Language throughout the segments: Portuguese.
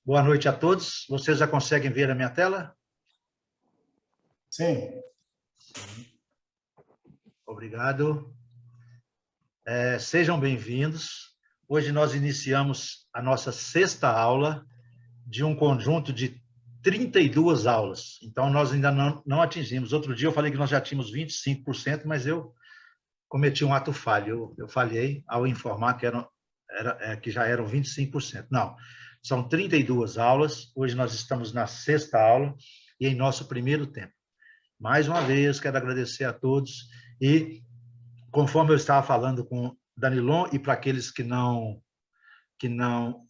Boa noite a todos. Vocês já conseguem ver a minha tela? Sim. Obrigado. Sejam bem-vindos. Hoje nós iniciamos a nossa sexta aula de um conjunto de 32 aulas. Então, nós ainda não atingimos. Outro dia eu falei que nós já tínhamos 25%, mas eu cometi um ato falho. Eu falhei ao informar que já eram 25%. Não, são 32 aulas. Hoje nós estamos na sexta aula e em nosso primeiro tempo. Mais uma vez, quero agradecer a todos e, conforme eu estava falando com Danilon, e para aqueles que não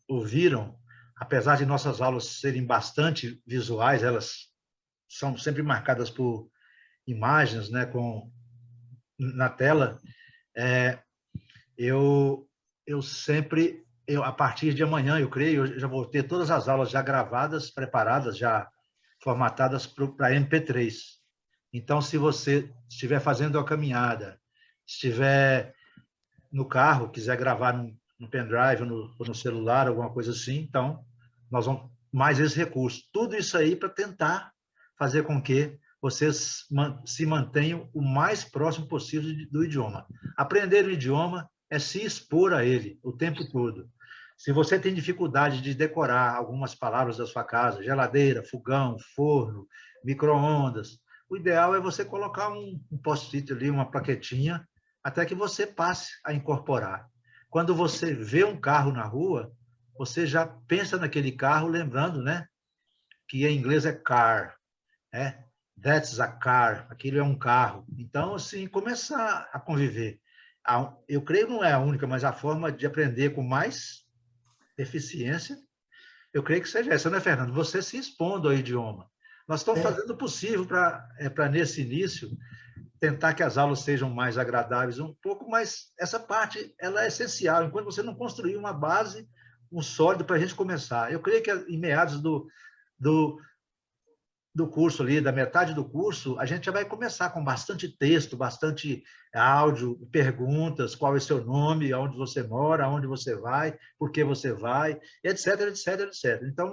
ouviram, apesar de nossas aulas serem bastante visuais, elas são sempre marcadas por imagens, né, na tela. Eu a partir de amanhã, eu creio, eu já vou ter todas as aulas já gravadas, preparadas, já formatadas para MP3. Então, se você estiver fazendo a caminhada, estiver no carro, quiser gravar no pendrive ou no celular, alguma coisa assim, então, nós vamos mais esse recurso. Tudo isso aí para tentar fazer com que vocês se mantenham o mais próximo possível do idioma. Aprender o idioma é se expor a ele o tempo todo. Se você tem dificuldade de decorar algumas palavras da sua casa, geladeira, fogão, forno, micro-ondas, o ideal é você colocar um post-it ali, uma plaquetinha, até que você passe a incorporar. Quando você vê um carro na rua, você já pensa naquele carro, lembrando, né, que em inglês é car, né? That's a car, aquilo é um carro. Então, assim, começar a conviver. Eu creio que não é a única, mas a forma de aprender com mais eficiência, eu creio que seja essa, né, Fernando? Você se expondo ao idioma. Nós estamos fazendo o possível para nesse início, tentar que as aulas sejam mais agradáveis um pouco, mas essa parte ela é essencial, enquanto você não construir uma base, um sólido para a gente começar. Eu creio que em meados do curso ali, da metade do curso, a gente já vai começar com bastante texto, bastante áudio, perguntas, qual é o seu nome, aonde você mora, aonde você vai, por que você vai, etc, etc, etc. Então,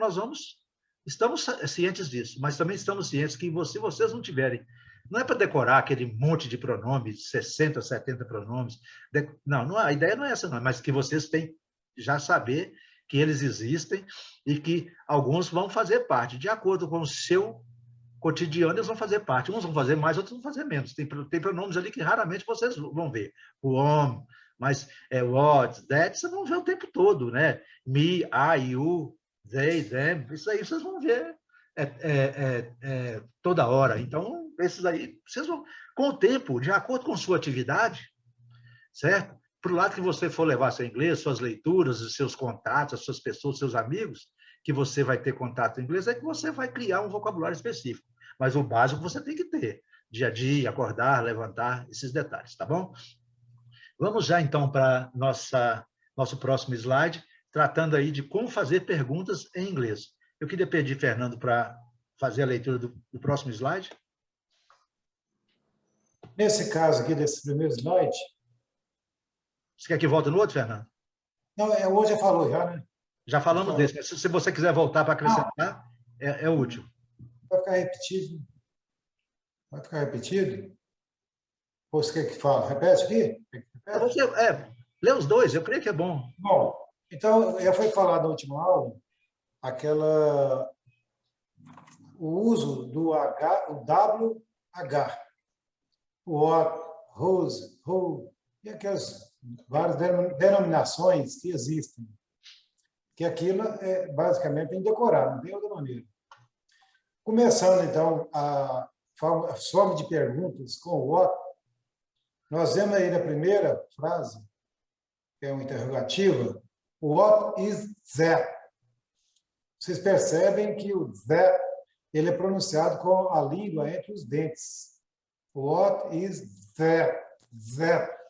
estamos cientes disso, mas também estamos cientes que se vocês não tiverem, não é para decorar aquele monte de pronomes, 60, 70 pronomes, não, a ideia não é essa não, mas que vocês têm já saber que eles existem e que alguns vão fazer parte, de acordo com o seu cotidiano, eles vão fazer parte. Uns vão fazer mais, outros vão fazer menos. Tem pronomes ali que raramente vocês vão ver. O homem, mas what, that, vocês vão ver o tempo todo, né? Me, I, you, they, them, isso aí vocês vão ver toda hora. Então, esses aí, vocês vão, com o tempo, de acordo com sua atividade, certo? Para o lado que você for levar seu inglês, suas leituras, os seus contatos, as suas pessoas, seus amigos, que você vai ter contato em inglês, é que você vai criar um vocabulário específico. Mas o básico você tem que ter. Dia a dia, acordar, levantar, esses detalhes, tá bom? Vamos já, então, para nosso próximo slide, tratando aí de como fazer perguntas em inglês. Eu queria pedir, Fernando, para fazer a leitura do próximo slide. Nesse caso aqui, desse primeiro slide... Você quer que volte no outro, Fernando? Não, hoje já falou, já, né? Já falamos desse, mas se você quiser voltar para acrescentar, é útil. Vai ficar repetido. Vai ficar repetido? Ou você quer que fale? Repete aqui? Repete? Lê os dois, eu creio que é bom. Bom, então, já foi falado na última aula, o uso do o WH, o what, whose, who, e aquelas várias denominações que existem. Que aquilo é basicamente em decorar, não tem outra maneira. Começando, então, a forma de perguntas com o what, nós vemos aí na primeira frase, que é uma interrogativa, what is that? Vocês percebem que o that ele é pronunciado com a língua entre os dentes. What is that? That.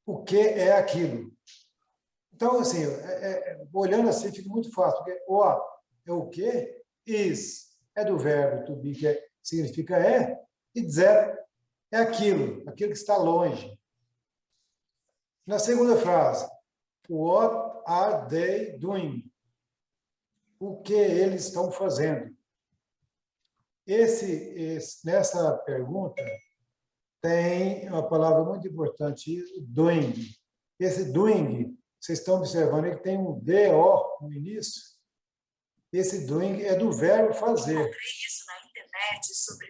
O que é aquilo? Então, assim, olhando assim, fica muito fácil, porque what é o que, is é do verbo to be, que significa e that é aquilo que está longe. Na segunda frase, what are they doing? o que eles estão fazendo. Nessa pergunta, tem uma palavra muito importante, doing. Esse doing, vocês estão observando, ele tem um DO no início. Esse doing é do verbo fazer. Eu comprei isso na internet sobre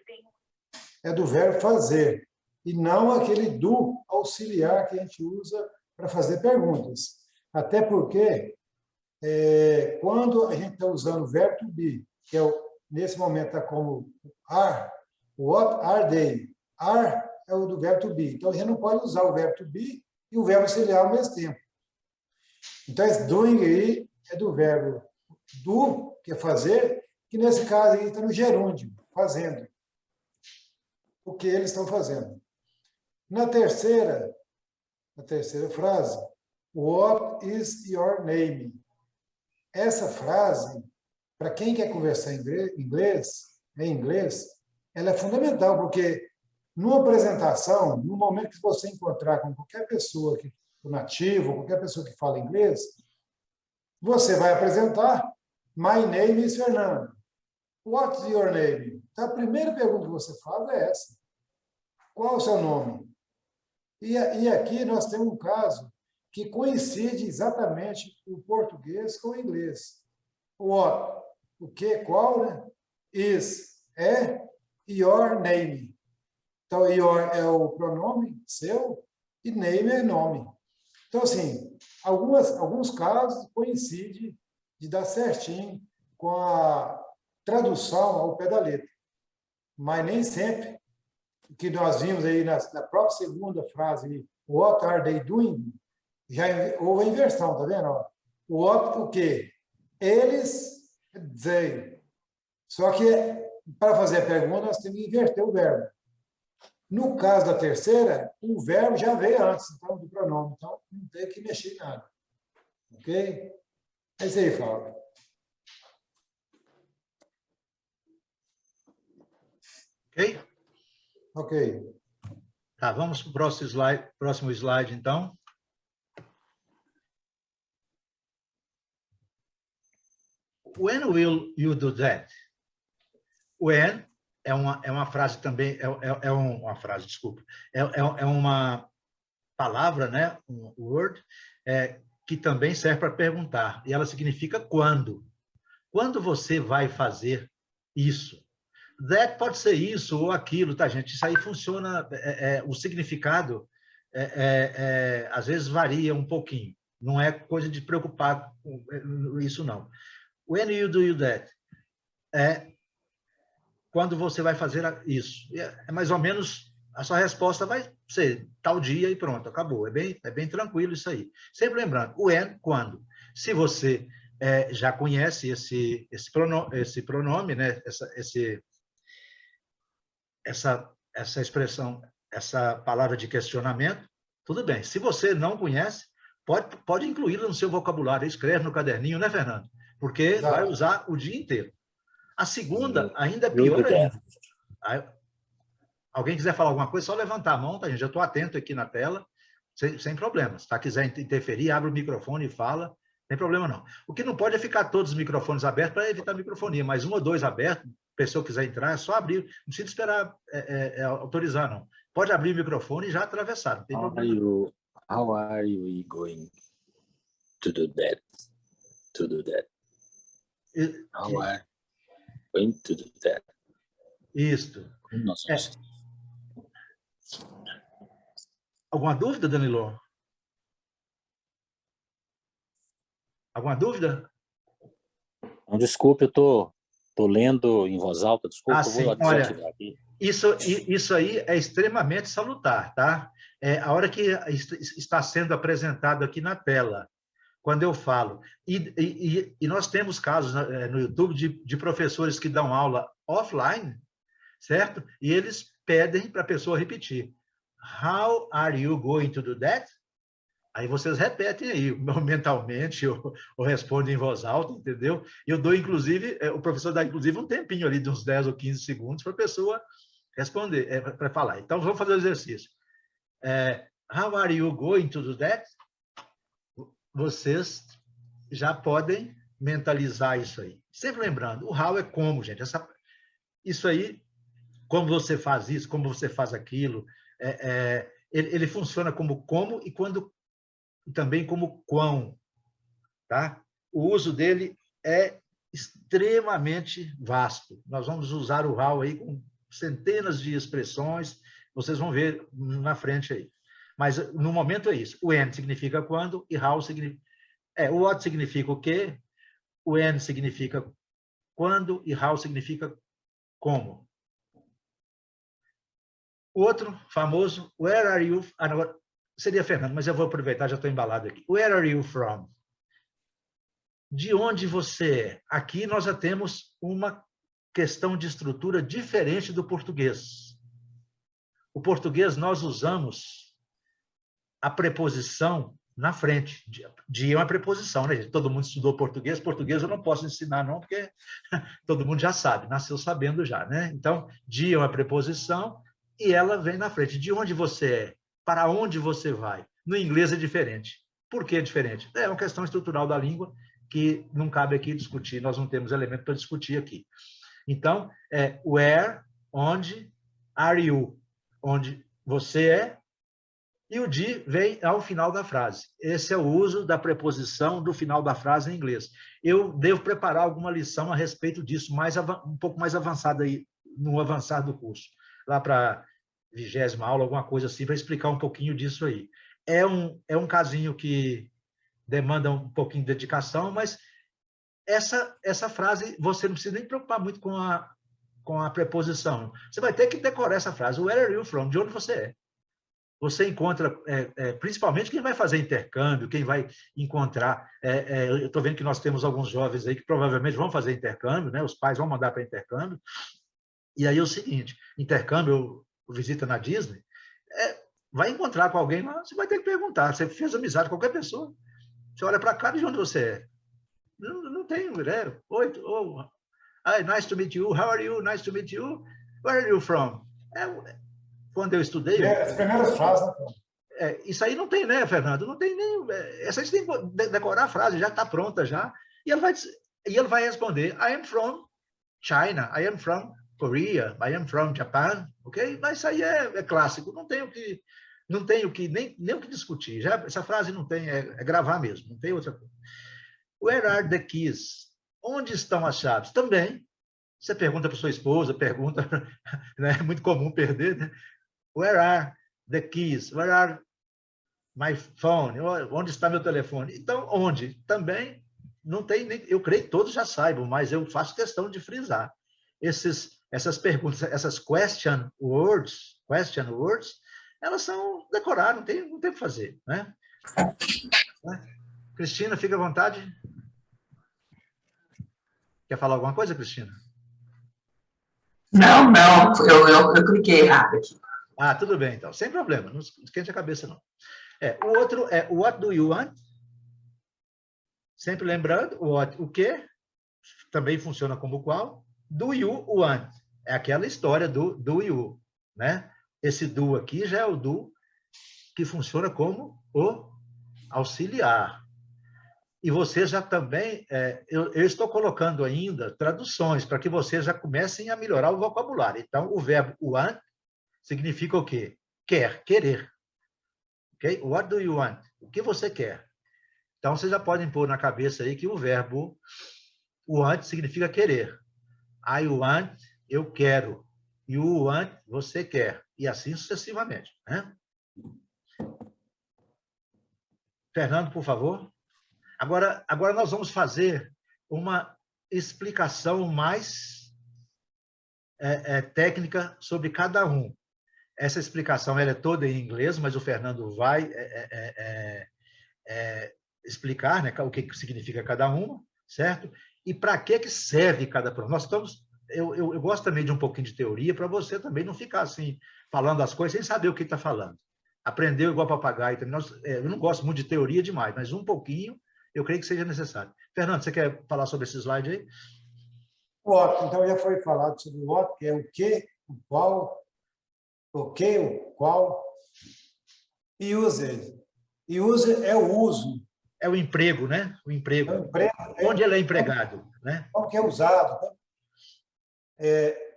É do verbo fazer. E não aquele do auxiliar que a gente usa para fazer perguntas. Até porque, quando a gente está usando o verbo to be, que nesse momento está como are, what are they? Are é o do verbo to be. Então, a gente não pode usar o verbo to be e o verbo auxiliar ao mesmo tempo. Então, esse doing aí é do verbo do, que é fazer, que nesse caso aí está no gerúndio, fazendo. O que eles estão fazendo. Na terceira frase, what is your name? Essa frase, para quem quer conversar em inglês, ela é fundamental, porque numa apresentação, no momento que você encontrar com qualquer pessoa, nativo, qualquer pessoa que fala inglês, você vai apresentar, my name is Fernando. What's your name? Então, a primeira pergunta que você faz é essa. Qual é o seu nome? E aqui nós temos um caso que coincide exatamente o português com o inglês. What, o que, qual, né? Is, é, your name. Então, your é o pronome seu e name é nome. Então, assim, alguns casos coincidem de dar certinho com a tradução ao pé da letra. Mas nem sempre. O que nós vimos aí na própria segunda frase, what are they doing? Já houve a inversão, tá vendo? What, o quê? Eles, they. Só que, para fazer a pergunta, nós temos que inverter o verbo. No caso da terceira, o verbo já veio antes, então, do pronome. Então, não tem que mexer em nada. Ok? É isso aí, Flávio. Ok? Ok. Tá, vamos para o próximo slide, então. When will you do that? When é uma frase também, uma frase, desculpa, é uma palavra, né, um word, que também serve para perguntar, e ela significa quando. Quando você vai fazer isso? That pode ser isso ou aquilo, tá, gente? Isso aí funciona, o significado às vezes varia um pouquinho. Não é coisa de preocupar com isso, não. When you do that? Quando você vai fazer isso. É mais ou menos, a sua resposta vai ser tal dia e pronto, acabou. É bem tranquilo isso aí. Sempre lembrando, when, quando. Se você já conhece esse pronome, né? Essa expressão, essa palavra de questionamento, tudo bem. Se você não conhece, pode incluí-la no seu vocabulário. Escreve no caderninho, né, Fernando? Porque Exato. vai usar o dia inteiro. A segunda ainda é pior ainda. Alguém quiser falar alguma coisa, só levantar a mão, tá, gente? Já estou atento aqui na tela, sem problemas. Se quiser interferir, abre o microfone e fala, não tem problema não. O que não pode é ficar todos os microfones abertos para evitar a microfonia, mas 1 ou 2 abertos, a pessoa quiser entrar, é só abrir, não precisa esperar autorizar, não. Pode abrir o microfone e já atravessar, não tem problema. How are you going to do that? How are you going to do that? Isto. Alguma dúvida, Danilo? Alguma dúvida? Não, desculpe, eu estou lendo em voz alta, desculpa, eu vou desativar aqui. Isso aí é extremamente salutar, tá? A hora que está sendo apresentado aqui na tela, quando eu falo. E nós temos casos no YouTube de professores que dão aula offline, certo? E eles pedem para a pessoa repetir. How are you going to do that? Aí vocês repetem aí, mentalmente, ou respondem em voz alta, entendeu? E eu dou, inclusive, o professor dá, inclusive, um tempinho ali, de uns 10 ou 15 segundos, para a pessoa responder, para falar. Então, vamos fazer o exercício. How are you going to do that? Vocês já podem mentalizar isso aí. Sempre lembrando, o how é como, gente. Isso aí, como você faz isso, como você faz aquilo, ele funciona como e também como quão, tá? O uso dele é extremamente vasto. Nós vamos usar o how aí com centenas de expressões, vocês vão ver na frente aí. Mas no momento é isso. O when significa quando e how significa... o what significa o quê, o when significa quando e how significa como. O outro famoso, where are you... Não, seria Fernando, mas eu vou aproveitar, já estou embalado aqui. Where are you from? De onde você é? Aqui nós já temos uma questão de estrutura diferente do português. O português, nós usamos a preposição na frente. De é uma preposição, né, gente? Todo mundo estudou português. Português eu não posso ensinar, não, porque todo mundo já sabe, nasceu sabendo já, né? Então, de é uma preposição e ela vem na frente. De onde você é? Para onde você vai? No inglês é diferente. Por que é diferente? É uma questão estrutural da língua que não cabe aqui discutir, nós não temos elemento para discutir aqui. Então, where, onde, are you, onde você é, e o de vem ao final da frase. Esse é o uso da preposição do final da frase em inglês. Eu devo preparar alguma lição a respeito disso, um pouco mais avançada aí, no avançar do curso, lá para a 20ª aula, alguma coisa assim, para explicar um pouquinho disso aí. É um casinho que demanda um pouquinho de dedicação, mas essa frase, você não precisa nem preocupar muito com a preposição. Você vai ter que decorar essa frase. Where are you from? De onde você é? Você encontra, principalmente quem vai fazer intercâmbio, quem vai encontrar... eu estou vendo que nós temos alguns jovens aí que provavelmente vão fazer intercâmbio, né? Os pais vão mandar para intercâmbio. E aí é o seguinte, intercâmbio, visita na Disney, vai encontrar com alguém lá, você vai ter que perguntar. Você fez amizade com qualquer pessoa. Você olha para cá, de onde você é? Não tem, né? Oi, nice to meet you. How are you? Nice to meet you. Where are you from? Quando eu estudei... As primeiras frases, né? Isso aí não tem, né, Fernando? Não tem nem... Essa a gente tem que decorar a frase, já está pronta já. E ele vai responder, I am from China, I am from Korea, I am from Japan, ok? Mas isso aí é clássico, não tem o que nem o que discutir. Já, essa frase não tem, é gravar mesmo, não tem outra coisa. Where are the keys? Onde estão as chaves? Também. Você pergunta para sua esposa, pergunta, né? É muito comum perder, né? Where are the keys? Where are my phone? Onde está meu telefone? Então, onde? Também não tem nem... Eu creio que todos já saibam, mas eu faço questão de frisar. Essas perguntas, essas question words, elas são decorar, não tem o que fazer, né? Cristina, fica à vontade. Quer falar alguma coisa, Cristina? Não, eu cliquei errado aqui. Tudo bem, então. Sem problema, não esquente a cabeça, não. O outro é what do you want? Sempre lembrando, o que também funciona como qual. Do you want? É aquela história do you, né? Esse do aqui já é o do que funciona como o auxiliar. E você já também... eu estou colocando ainda traduções para que vocês já comecem a melhorar o vocabulário. Então, o verbo want significa o quê? Querer. Ok? What do you want? O que você quer? Então, vocês já podem pôr na cabeça aí que o verbo want significa querer. I want, eu quero. You want, você quer. E assim sucessivamente, né? Fernando, por favor. Agora nós vamos fazer uma explicação mais técnica sobre cada um. Essa explicação ela é toda em inglês, mas o Fernando vai explicar, né, o que significa cada uma, certo? E para que serve cada pronome. Eu gosto também de um pouquinho de teoria, para você também não ficar assim, falando as coisas sem saber o que está falando. Aprendeu igual papagaio. Eu não gosto muito de teoria demais, mas um pouquinho eu creio que seja necessário. Fernando, você quer falar sobre esse slide aí? What, então já foi falado sobre o what, que é o que, o qual, o que, o qual. E user. E user é o uso. É o emprego, né? O emprego. É o emprego, Onde ele é empregado, né? Como que é usado?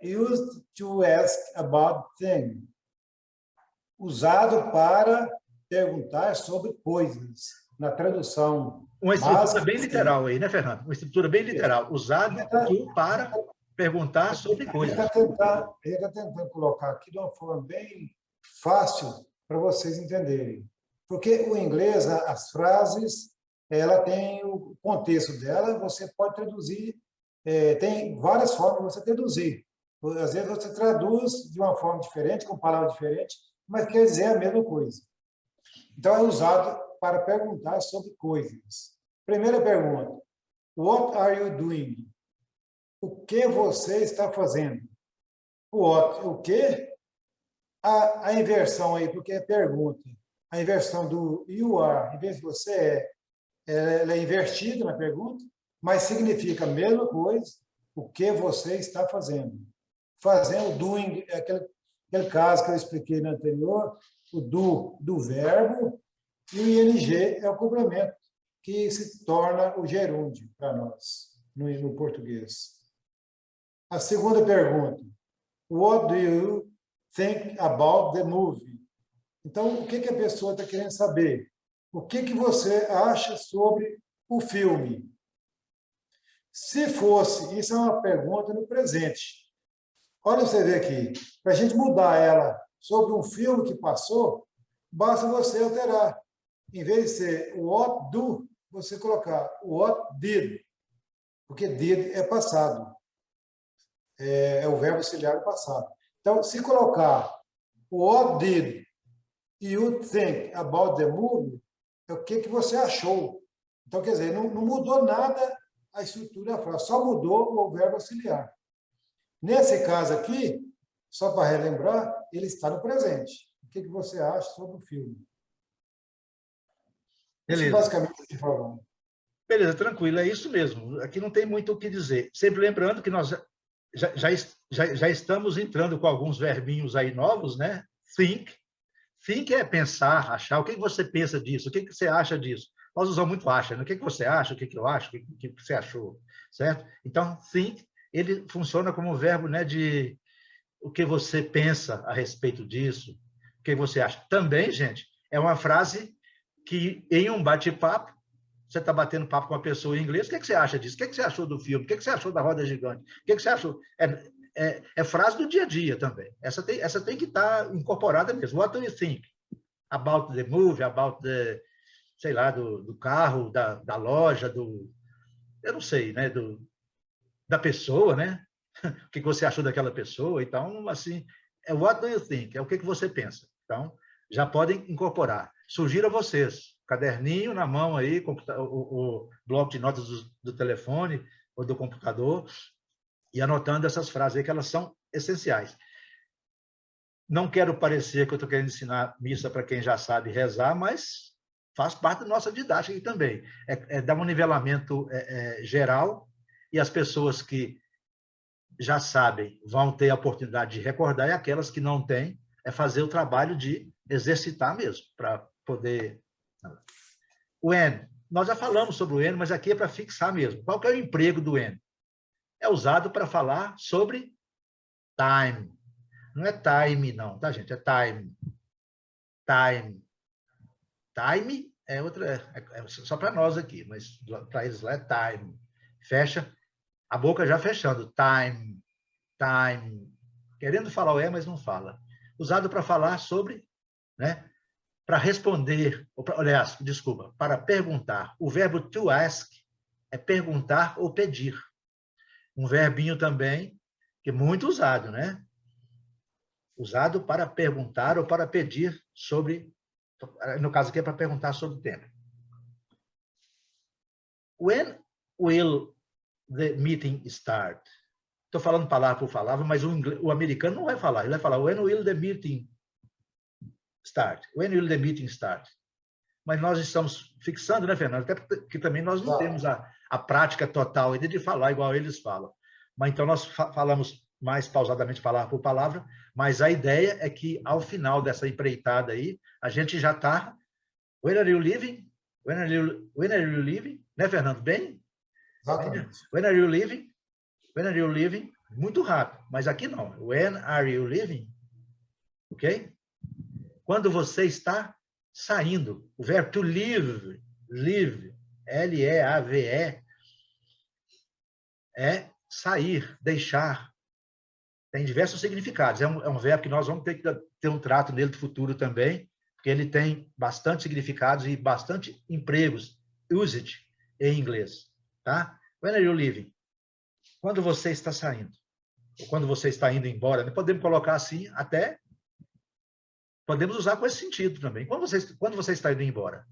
Used to ask about things. Usado para perguntar sobre coisas. Na tradução Uma estrutura básica, bem literal aí, né, Fernando? Uma estrutura bem literal. Usado para perguntar sobre coisas. Ele está tentando colocar aqui de uma forma bem fácil para vocês entenderem. Porque o inglês, as frases, ela tem o contexto dela, você pode traduzir, tem várias formas de você traduzir. Às vezes você traduz de uma forma diferente, com palavras diferentes, mas quer dizer a mesma coisa. Então, é usado para perguntar sobre coisas. Primeira pergunta: What are you doing? O que você está fazendo? O que? A inversão aí, porque é pergunta. A inversão do you are, em vez de você ela é invertida na pergunta, mas significa a mesma coisa, o que você está fazendo. Fazendo, doing, é aquele caso que eu expliquei no anterior, o do verbo, e o ing é o complemento, que se torna o gerúndio para nós, no português. A segunda pergunta: What do you think about the movie? Então, o que a pessoa está querendo saber? O que você acha sobre o filme? Se fosse, isso é uma pergunta no presente. Olha você ver aqui, para a gente mudar ela sobre um filme que passou, basta você alterar. Em vez de ser what do, você colocar what did, porque did é passado. É o verbo auxiliar do passado. Então, se colocar what did you think about the movie, é o que você achou. Então, quer dizer, não mudou nada a estrutura da frase, só mudou o verbo auxiliar. Nesse caso aqui, só para relembrar, ele está no presente. O que você acha sobre o filme? Beleza. Isso basicamente o que falamos. Beleza, tranquilo, é isso mesmo. Aqui não tem muito o que dizer. Sempre lembrando que nós já estamos entrando com alguns verbinhos aí novos, né? Think. Think é pensar, achar. O que você pensa disso? O que você acha disso? Nós usamos muito acha, né? O que você acha? O que eu acho? O que você achou? Certo? Então, think, ele funciona como um verbo, né, de o que você pensa a respeito disso, o que você acha. Também, gente, é uma frase que, em um bate-papo, você está batendo papo com uma pessoa em inglês, o que você acha disso? O que você achou do filme? O que você achou da Roda Gigante? O que você achou? É frase do dia a dia também. Essa tem que estar incorporada mesmo. What do you think about the movie, about the, sei lá, do carro, da loja, eu não sei, né, da pessoa, né? O que você achou daquela pessoa? Então, assim, what do you think? É o que você pensa. Então, já podem incorporar. Sugiro a vocês, caderninho na mão aí, o bloco de notas do telefone ou do computador, e anotando essas frases aí, que elas são essenciais. Não quero parecer que eu estou querendo ensinar missa para quem já sabe rezar, mas faz parte da nossa didática aqui também. Dar um nivelamento geral, e as pessoas que já sabem vão ter a oportunidade de recordar, e aquelas que não têm, fazer o trabalho de exercitar mesmo, para poder... O when, nós já falamos sobre o when, mas aqui é para fixar mesmo. Qual que é o emprego do when? É usado para falar sobre time. Não é time, não, tá, gente? É time. Time. Time é outra... só para nós aqui, mas para eles lá é time. Fecha. A boca já fechando. Time. Time. Querendo falar o mas não fala. Usado para falar sobre, né? Para responder, aliás, desculpa, para perguntar. O verbo to ask é perguntar ou pedir. Um verbinho também que é muito usado, né? Usado para perguntar ou para pedir sobre, no caso aqui é para perguntar sobre o tema. When will the meeting start? Estou falando palavra por palavra, mas o americano não vai falar. Ele vai falar, when will the meeting start? When will the meeting start? Mas nós estamos fixando, né, Fernando? Até porque também nós não temos a prática total ainda de falar igual eles falam. Mas então nós falamos mais pausadamente palavra por palavra, mas a ideia é que ao final dessa empreitada aí, a gente já está... Where are you living? When are you leaving? Né, Fernando? Bem? Exatamente. When are you leaving? When are you leaving? Muito rápido, mas aqui não. When are you leaving? Ok? Quando você está saindo. O verbo to leave, leave, L-E-A-V-E, é sair, deixar. Tem diversos significados. É um verbo que nós vamos ter que ter um trato nele do futuro também, porque ele tem bastante significados e bastante empregos, usage, em inglês. Tá? When are you leaving? Quando você está saindo. Ou quando você está indo embora. Podemos colocar assim, até podemos usar com esse sentido também. Quando você está indo embora?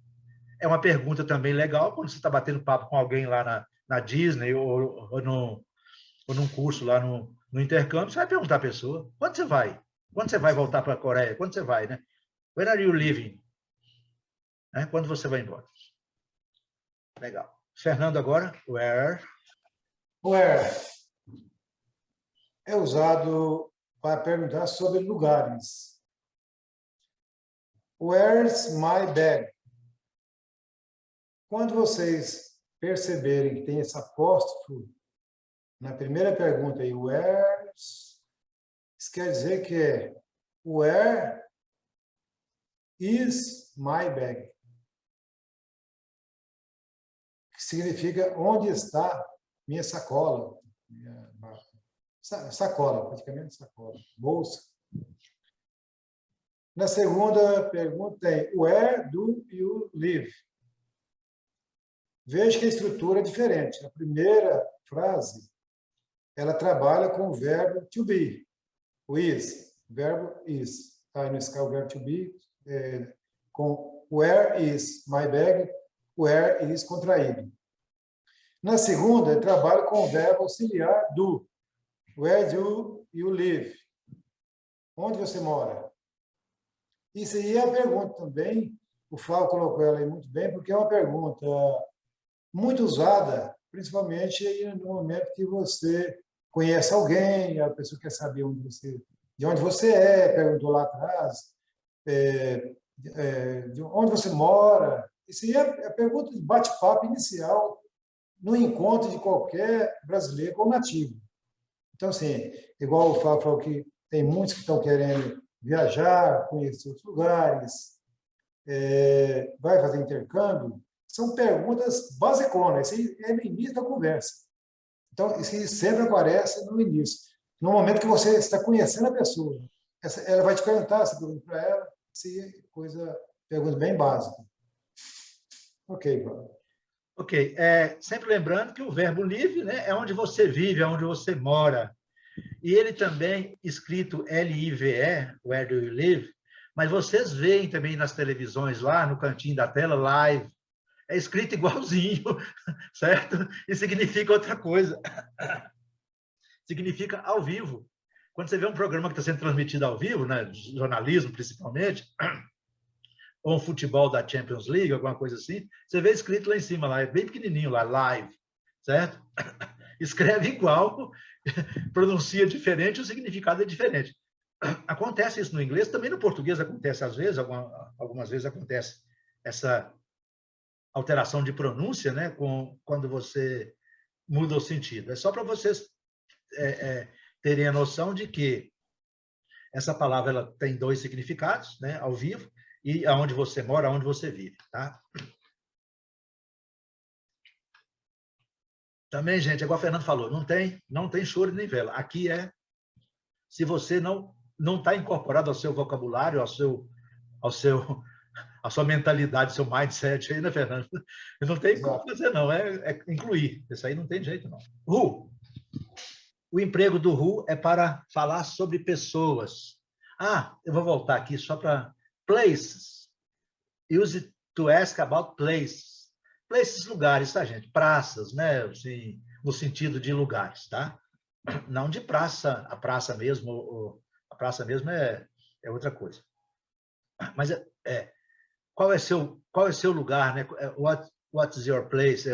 É uma pergunta também legal, quando você está batendo papo com alguém lá na Disney ou num curso lá no intercâmbio, você vai perguntar à pessoa, quando você vai? Quando você vai voltar para a Coreia? Quando você vai, né? When are you leaving? Né? Quando você vai embora? Legal. Fernando agora, where? Where é usado para perguntar sobre lugares. Where's my bag? Quando vocês perceberem que tem esse apóstrofo na primeira pergunta aí, where's, isso quer dizer que é where is my bag? Que significa onde está minha sacola? Sacola, praticamente sacola, bolsa. Na segunda pergunta tem where do you live? Veja que a estrutura é diferente. A primeira frase, ela trabalha com o verbo to be, o is, o verbo is. Está aí no escala o verbo to be, com where is my bag, where is contraído. Na segunda, ele trabalha com o verbo auxiliar do, where do you live? Onde você mora? Isso aí é a pergunta também, o Flávio colocou ela aí muito bem, porque é uma pergunta muito usada, principalmente no momento que você conhece alguém, a pessoa quer saber de onde você é, perguntou lá atrás, de onde você mora. Isso aí é a pergunta de bate-papo inicial no encontro de qualquer brasileiro ou nativo. Então, assim, igual o Flávio falou que tem muitos que estão querendo viajar, conhecer outros lugares, vai fazer intercâmbio, são perguntas basiconas, isso é no início da conversa. Então, isso sempre aparece no início. No momento que você está conhecendo a pessoa, ela vai te perguntar, você pergunta para ela, se pergunta bem básica. Ok, Paulo. Ok. Sempre lembrando que o verbo live, né, é onde você vive, é onde você mora. E ele também, escrito L-I-V-E, where do you live, mas vocês veem também nas televisões, lá no cantinho da tela, live. É escrito igualzinho, certo? E significa outra coisa. Significa ao vivo. Quando você vê um programa que está sendo transmitido ao vivo, né, jornalismo principalmente, ou um futebol da Champions League, alguma coisa assim, você vê escrito lá em cima, lá, é bem pequenininho, lá, live, certo? Escreve igual, pronuncia diferente, o significado é diferente. Acontece isso no inglês, também no português acontece às vezes, algumas vezes acontece essa alteração de pronúncia, né, quando você muda o sentido. É só para vocês terem a noção de que essa palavra ela tem dois significados, né, ao vivo, e aonde você mora, aonde você vive, tá? Também, gente, igual o Fernando falou, não tem choro nem vela. Aqui se você não está incorporado ao seu vocabulário, à sua mentalidade, seu mindset aí, né, Fernando? Não tem como fazer, não. É incluir. Isso aí não tem jeito, não. Who. O emprego do who é para falar sobre pessoas. Eu vou voltar aqui só para places. Use it to ask about places. Places, lugares, tá, gente? Praças, né? Assim, no sentido de lugares, tá? Não de praça, a praça mesmo. A praça mesmo é outra coisa. Mas qual é seu lugar, né? What's your place?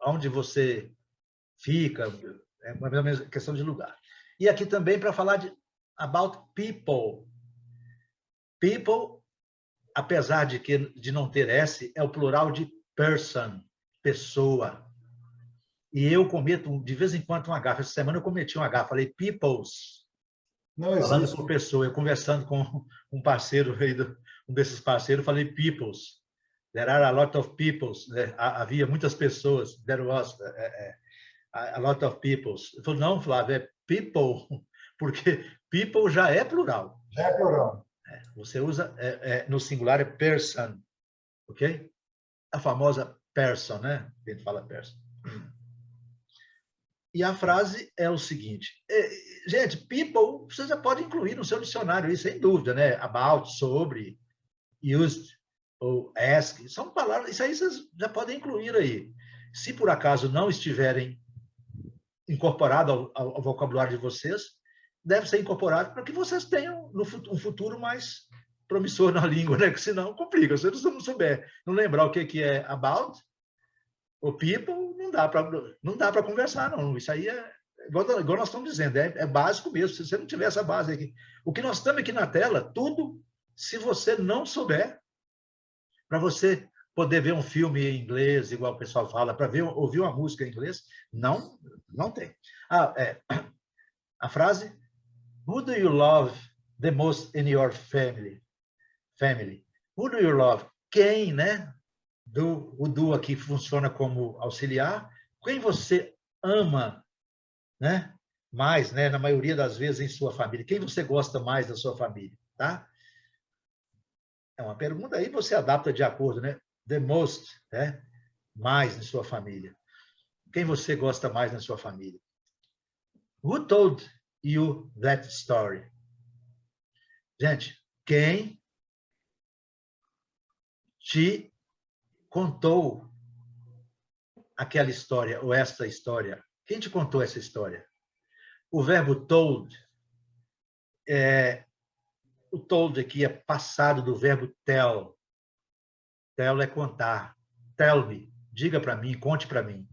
Onde você fica? É mais ou menos questão de lugar. E aqui também para falar about people. People, apesar de não ter S, é o plural de person, pessoa. E eu cometo, de vez em quando, uma gafe. Essa semana eu cometi uma gafe. Falei peoples, Não falando existe. por pessoa. Eu conversando com um parceiro, um desses parceiros, falei peoples. There are a lot of peoples. Havia muitas pessoas. There was a lot of peoples. Eu falei, não, Flávio, é people, porque people já é plural. Já é plural. Você usa, no singular é person, ok? A famosa person, né? A gente fala person. E a frase é o seguinte, gente, people, você já pode incluir no seu dicionário, isso sem dúvida, né? About, sobre, used, ou ask, são palavras, isso aí vocês já podem incluir aí. Se por acaso não estiverem incorporado ao vocabulário de vocês, deve ser incorporado para que vocês tenham um futuro mais promissor na língua, né? Que senão complica. Se você não souber, não lembrar o que é about, o people, não dá para conversar, não. Isso aí é igual nós estamos dizendo, é básico mesmo. Se você não tiver essa base aqui. O que nós estamos aqui na tela, tudo, se você não souber, para você poder ver um filme em inglês, igual o pessoal fala, para ouvir uma música em inglês, não tem. A frase, who do you love the most in your family? Who do you love? Quem, né? O do aqui funciona como auxiliar. Quem você ama, né? Mais, né? Na maioria das vezes em sua família. Quem você gosta mais da sua família, tá? É uma pergunta aí, você adapta de acordo, né? The most, né? Mais em sua família. Quem você gosta mais na sua família? Who told you that story? Gente, quem te contou aquela história ou esta história? Quem te contou essa história? O verbo told, o told aqui é passado do verbo tell. Tell é contar. Tell me, diga para mim, conte para mim.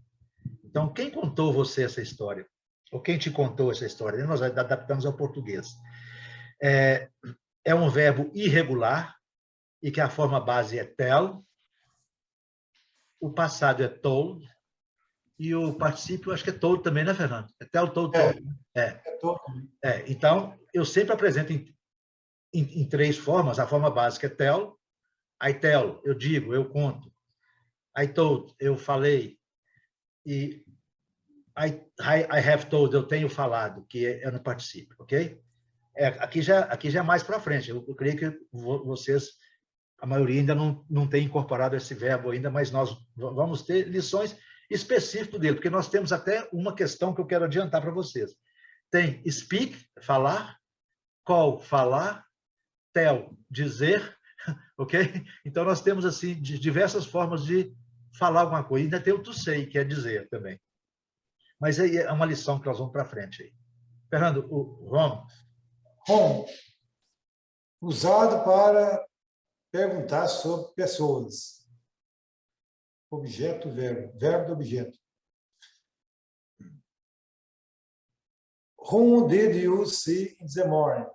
Então, quem contou você essa história? Ou quem te contou essa história? Nós adaptamos ao português. É um verbo irregular e que a forma base é tell. O passado é told. E o particípio, acho que é told também, né, Fernando? É tell, told, told. É todo. Então, eu sempre apresento em três formas. A forma básica é tell. I tell, eu digo, eu conto. I told, eu falei. E I have told, eu tenho falado, que é no particípio, ok? Aqui já é mais para frente. Eu creio que vocês, a maioria ainda não tem incorporado esse verbo ainda, mas nós vamos ter lições específicas dele, porque nós temos até uma questão que eu quero adiantar para vocês. Tem speak, falar, call, falar, tell, dizer, ok? Então, nós temos, assim, diversas formas de falar alguma coisa. Ainda tem o to say, que é dizer também. Mas aí é uma lição que nós vamos para frente aí. Fernando, o home. Home, usado para perguntar sobre pessoas. Objeto, verbo. Verbo do objeto. Whom did you see in the morning?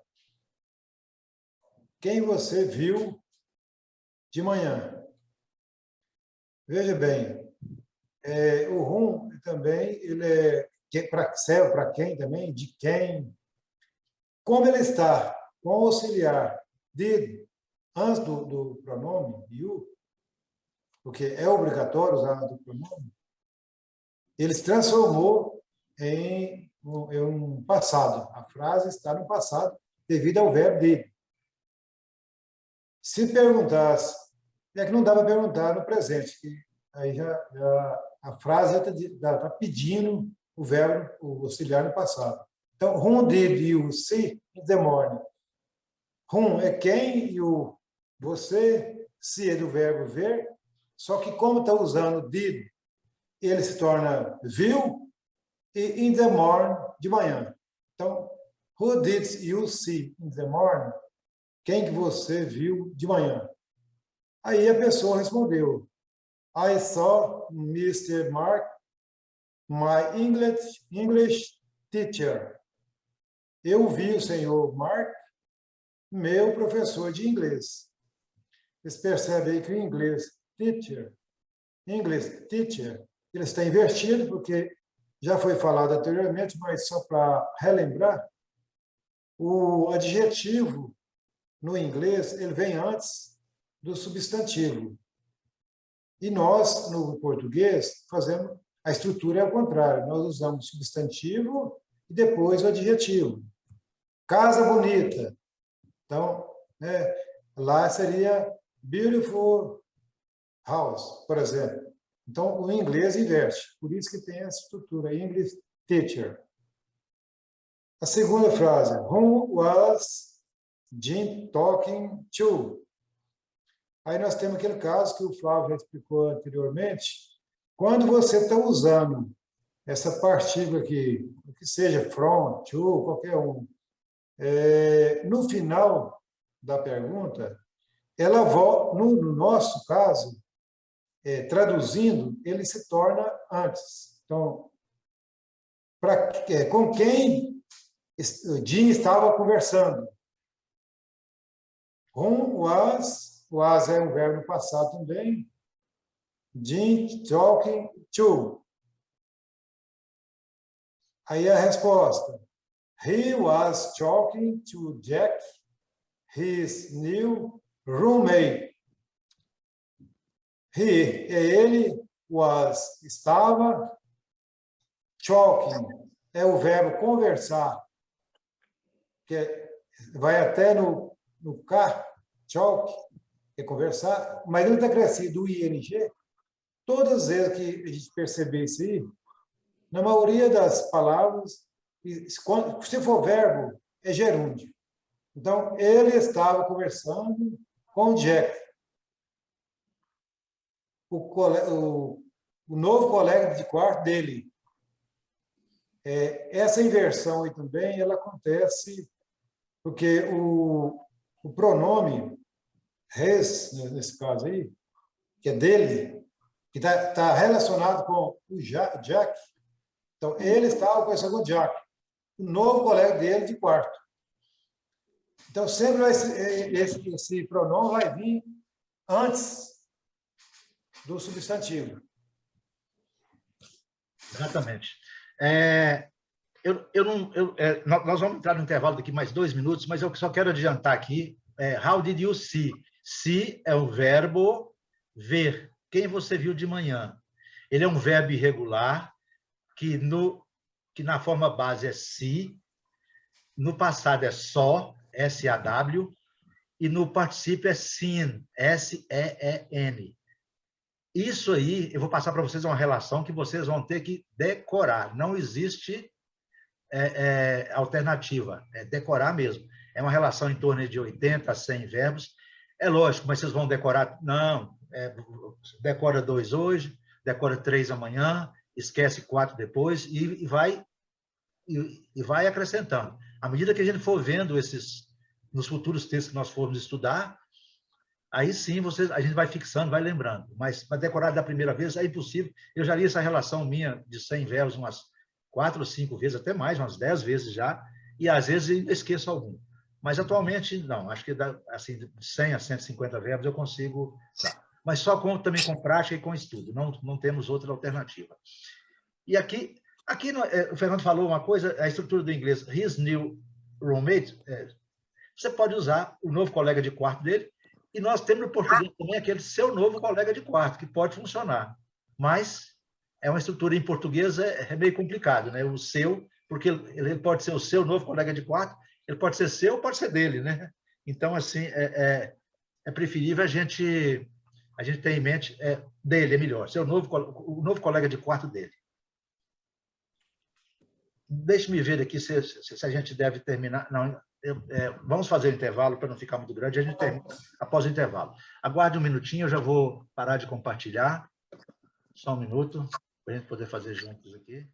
Quem você viu de manhã? Veja bem, o whom também ele serve para quem também, de quem. Como ele está? Com o auxiliar did, antes do pronome you, porque é obrigatório usar o pronome, ele se transformou em um passado. A frase está no passado devido ao verbo did. Se perguntasse, é que não dá para perguntar no presente, que aí a frase está pedindo o verbo, o auxiliar no passado. Então, whom did you see in the morning? Whom é quem e o você, se é do verbo ver, só que como está usando did, ele se torna viu e in the morning, de manhã. Então, who did you see in the morning? Quem que você viu de manhã? Aí a pessoa respondeu, I saw Mr. Mark, my English teacher. Eu vi o senhor Mark, meu professor de inglês. Vocês percebem aí que o inglês teacher English teacher, ele está invertido, porque já foi falado anteriormente, mas só para relembrar, o adjetivo no inglês ele vem antes do substantivo. E nós, no português, fazemos a estrutura é ao contrário. Nós usamos o substantivo e depois o adjetivo. Casa bonita. Então, né, lá seria beautiful house, por exemplo. Então, o inglês inverte. Por isso que tem essa estrutura. English teacher. A segunda frase. Whom was Jim talking to? Aí nós temos aquele caso que o Flávio já explicou anteriormente. Quando você está usando essa partícula aqui, que seja from, to, qualquer um, no final da pergunta, ela volta, no nosso caso, traduzindo, ele se torna antes. Então, com quem Jim estava conversando? Whom was é um verbo no passado também. Jim talking to. Aí a resposta. He was talking to Jack, his new roommate. Ele estava, talking, é o verbo conversar, que vai até no car, talk, que é conversar, mas ele está crescido, o ing, todas as vezes que a gente perceber isso aí, na maioria das palavras, se for verbo, é gerúndio. Então, ele estava conversando com o Jack. O novo colega de quarto dele. Essa inversão aí também, ela acontece porque o pronome his, nesse caso aí, que é dele, que está relacionado com o Jack. Então, ele estava conversando com o Jack, o novo colega dele de quarto. Então, sempre esse pronome vai vir antes do substantivo. Exatamente. Nós vamos entrar no intervalo daqui mais 2 minutos, mas eu só quero adiantar aqui. How did you see? See é o verbo ver. Quem você viu de manhã? Ele é um verbo irregular que na forma base é see, no passado é só, S-A-W, e no particípio é seen, S-E-E-N. Isso aí, eu vou passar para vocês uma relação que vocês vão ter que decorar. Não existe alternativa, é decorar mesmo. É uma relação em torno de 80 a 100 verbos. É lógico, mas vocês vão decorar? Não, decora 2 hoje, decora 3 amanhã, esquece 4 depois e vai acrescentando. À medida que a gente for vendo nos futuros textos que nós formos estudar, aí sim a gente vai fixando, vai lembrando. Mas para decorar da primeira vez é impossível. Eu já li essa relação minha de 100 verbos umas 4 ou 5 vezes, até mais, umas 10 vezes já, e às vezes esqueço algum. Mas atualmente, não. Acho que assim, de 100 a 150 verbos eu consigo... Mas só também com prática e com estudo. Não temos outra alternativa. E aqui o Fernando falou uma coisa, a estrutura do inglês, his new roommate, você pode usar o novo colega de quarto dele, e nós temos no português também aquele seu novo colega de quarto, que pode funcionar. Mas é uma estrutura em português, é meio complicado, né? O seu, porque ele pode ser o seu novo colega de quarto, ele pode ser seu ou pode ser dele, né? Então, assim, é preferível a gente ter em mente dele, é melhor, o novo colega de quarto dele. Deixe-me ver aqui se a gente deve terminar. Não, vamos fazer o intervalo para não ficar muito grande. A gente termina após o intervalo. Aguarde um minutinho, eu já vou parar de compartilhar. Só um minuto, para a gente poder fazer juntos aqui.